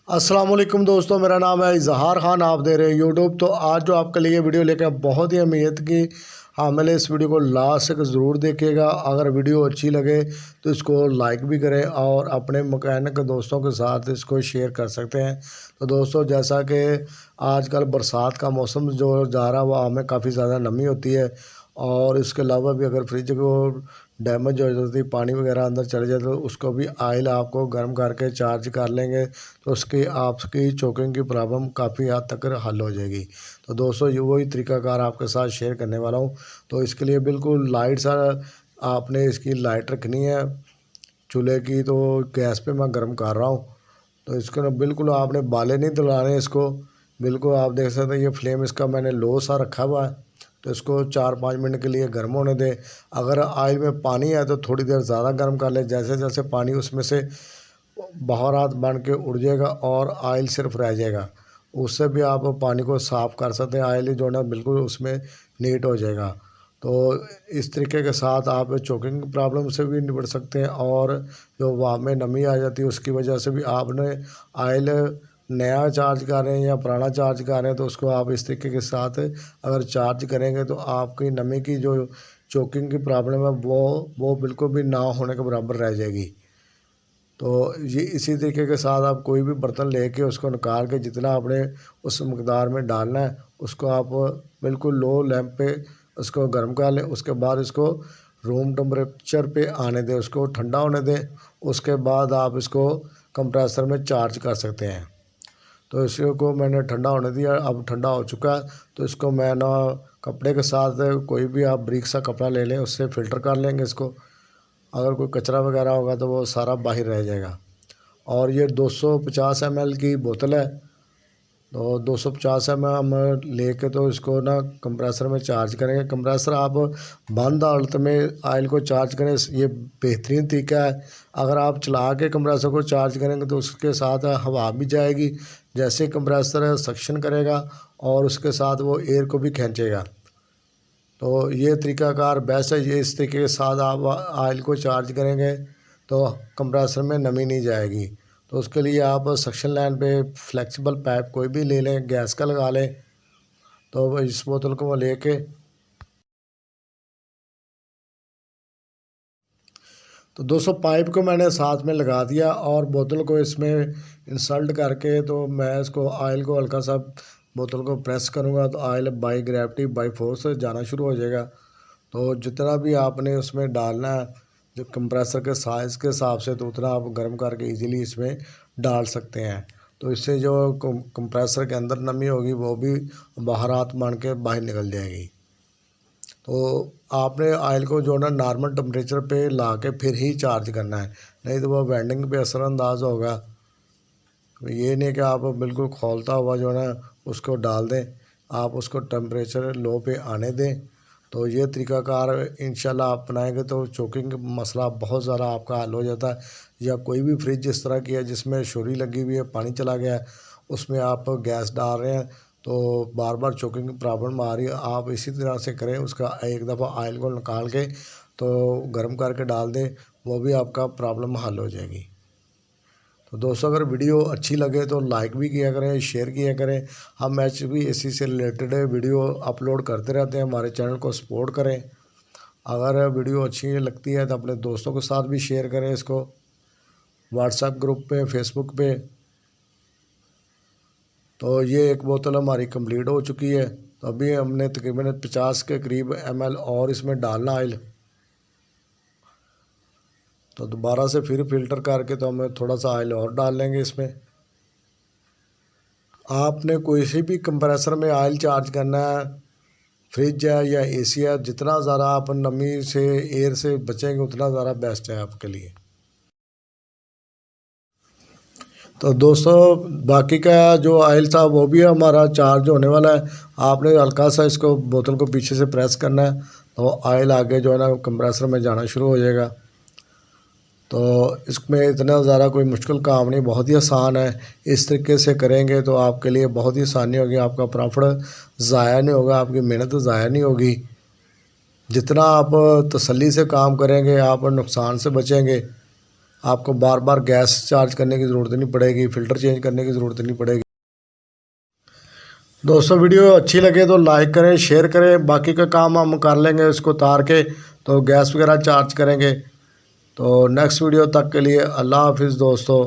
अस्सलाम वालेकुम दोस्तों, मेरा नाम है इजहार ख़ान। आप दे रहे हैं यूट्यूब। तो आज जो आपके लिए वीडियो लेकर बहुत ही अहमियत की हामिल है। इस वीडियो को लास्ट तक ज़रूर देखिएगा। अगर वीडियो अच्छी लगे तो इसको लाइक भी करें और अपने मैकेनिक दोस्तों के साथ इसको शेयर कर सकते हैं। तो दोस्तों, जैसा कि आजकल बरसात का मौसम जो जा रहा है वह हमें काफ़ी ज़्यादा नमी होती है, और इसके अलावा भी अगर फ्रिज को डैमेज हो जाती है, पानी वगैरह अंदर चले जाए, तो उसको भी ऑयल आपको गर्म करके चार्ज कर लेंगे तो उसकी आपकी चोकिंग की प्रॉब्लम काफ़ी हद तक हल हो जाएगी। तो दोस्तों, ये वही तरीकाकार आपके साथ शेयर करने वाला हूँ। तो इसके लिए बिल्कुल लाइट सा आपने इसकी लाइट रखनी है चूल्हे की। तो गैस पे मैं गर्म कर रहा हूँ। तो इसको ना बिल्कुल आपने बाले नहीं दिलाने इसको। बिल्कुल आप देख सकते हैं ये फ्लेम इसका मैंने लो सा रखा हुआ है। तो इसको 4-5 मिनट के लिए गर्म होने दें। अगर ऑयल में पानी है तो थोड़ी देर ज़्यादा गर्म कर लें। जैसे जैसे पानी उसमें से बहरात बन के उड़ जाएगा और ऑयल सिर्फ रह जाएगा, उससे भी आप पानी को साफ़ कर सकते हैं। ऑयल जो है ना बिल्कुल उसमें नीट हो जाएगा। तो इस तरीके के साथ आप चोकिंग प्रॉब्लम से भी निपट सकते हैं, और जो वहाँ में नमी आ जाती है उसकी वजह से भी आपने ऑयल नया चार्ज कर रहे हैं या पुराना चार्ज कर रहे हैं, तो उसको आप इस तरीके के साथ अगर चार्ज करेंगे तो आपकी नमी की जो चोकिंग की प्रॉब्लम है वो बिल्कुल भी ना होने के बराबर रह जाएगी। तो ये इसी तरीके के साथ आप कोई भी बर्तन लेके उसको निकाल के जितना आपने उस मकदार में डालना है उसको आप बिल्कुल लो लैंप पे उसको गर्म कर लें। उसके बाद इसको रूम टेम्परेचर पे आने दें, उसको ठंडा होने दें। उसके बाद आप इसको कंप्रेसर में चार्ज कर सकते हैं। तो इसको मैंने ठंडा होने दिया, अब ठंडा हो चुका है। तो इसको मैं ना कपड़े के साथ, कोई भी आप बारीक सा कपड़ा ले लें, उससे फ़िल्टर कर लेंगे इसको। अगर कोई कचरा वगैरह होगा तो वो सारा बाहर रह जाएगा। और ये 250 ml की बोतल है। तो 250 ml हम लेके तो इसको ना कंप्रेसर में चार्ज करेंगे। कंप्रेसर आप बंद हालत में ऑयल को चार्ज करें, ये बेहतरीन तरीका है। अगर आप चला के कंप्रेसर को चार्ज करेंगे तो उसके साथ हवा भी जाएगी। जैसे कंप्रेसर सक्शन करेगा और उसके साथ वो एयर को भी खींचेगा। तो ये तरीकाकार बेस्ट है। ये इस तरीके के साथ आप ऑयल को चार्ज करेंगे तो कंप्रेसर में नमी नहीं जाएगी। तो उसके लिए आप सक्शन लाइन पे फ्लेक्सिबल पाइप कोई भी ले लें, गैस का लगा लें। तो इस बोतल को वो लेके तो 200 पाइप को मैंने साथ में लगा दिया और बोतल को इसमें इंसर्ट करके तो मैं इसको ऑयल को हल्का सा बोतल को प्रेस करूँगा तो oil by gravity by force जाना शुरू हो जाएगा। तो जितना भी आपने उसमें डालना है जो कंप्रेसर के साइज़ के हिसाब से, तो उतना आप गर्म करके इजीली इसमें डाल सकते हैं। तो इससे जो कंप्रेसर के अंदर नमी होगी वो भी बहरात बन के बाहर निकल जाएगी। तो आपने ऑयल को जो ना नॉर्मल टेम्परेचर पे ला के फिर ही चार्ज करना है, नहीं तो वो वेंडिंग पे असरअंदाज होगा। ये नहीं कि आप बिल्कुल खौलता हुआ जो है ना उसको डाल दें, आप उसको टेम्परेचर लो पे आने दें। तो ये तरीकाकार इंशाल्लाह आप अपनाएंगे तो चोकिंग मसला बहुत ज़्यादा आपका हल हो जाता है। या कोई भी फ्रिज इस तरह की है जिसमें शोरी लगी हुई है, पानी चला गया है, उसमें आप गैस डाल रहे हैं तो बार बार चोकिंग की प्रॉब्लम आ रही है, आप इसी तरह से करें। उसका एक दफ़ा ऑयल को निकाल के तो गर्म करके डाल दें, वो भी आपका प्रॉब्लम हल हो जाएगी। तो दोस्तों, अगर वीडियो अच्छी लगे तो लाइक भी किया करें, शेयर किया करें। हम मैच भी इसी से रिलेटेड वीडियो अपलोड करते रहते हैं, हमारे चैनल को सपोर्ट करें। अगर वीडियो अच्छी लगती है तो अपने दोस्तों के साथ भी शेयर करें इसको, व्हाट्सएप ग्रुप पे, फेसबुक पे। तो ये एक बोतल हमारी कंप्लीट हो चुकी है। तो अभी हमने तकरीबन 50 के करीब ml और इसमें डालना ऑयल। तो दोबारा से फिर फ़िल्टर करके तो हमें थोड़ा सा ऑयल और डाल लेंगे इसमें। आपने कोई सी भी कंप्रेसर में ऑयल चार्ज करना है, फ्रिज है या एसी है, जितना ज़्यादा आप नमी से एयर से बचेंगे उतना ज़्यादा बेस्ट है आपके लिए। तो दोस्तों, बाकी का जो ऑयल था वो भी हमारा चार्ज होने वाला है। आपने हल्का सा इसको बोतल को पीछे से प्रेस करना है तो ऑयल आगे जो है ना कंप्रेसर में जाना शुरू हो जाएगा। तो इसमें इतना ज़्यादा कोई मुश्किल काम नहीं, बहुत ही आसान है। इस तरीके से करेंगे तो आपके लिए बहुत ही आसानी होगी, आपका प्रॉफिट ज़ाया नहीं होगा, आपकी मेहनत ज़ाया नहीं होगी। जितना आप तसल्ली से काम करेंगे आप नुकसान से बचेंगे। आपको बार बार गैस चार्ज करने की ज़रूरत नहीं पड़ेगी, फ़िल्टर चेंज करने की ज़रूरत नहीं पड़ेगी। दोस्तों वीडियो अच्छी लगे तो लाइक करें, शेयर करें। बाकी का काम हम कर लेंगे इसको उतार के, तो गैस वगैरह चार्ज करेंगे। तो नेक्स्ट वीडियो तक के लिए अल्लाह हाफिज़ दोस्तों।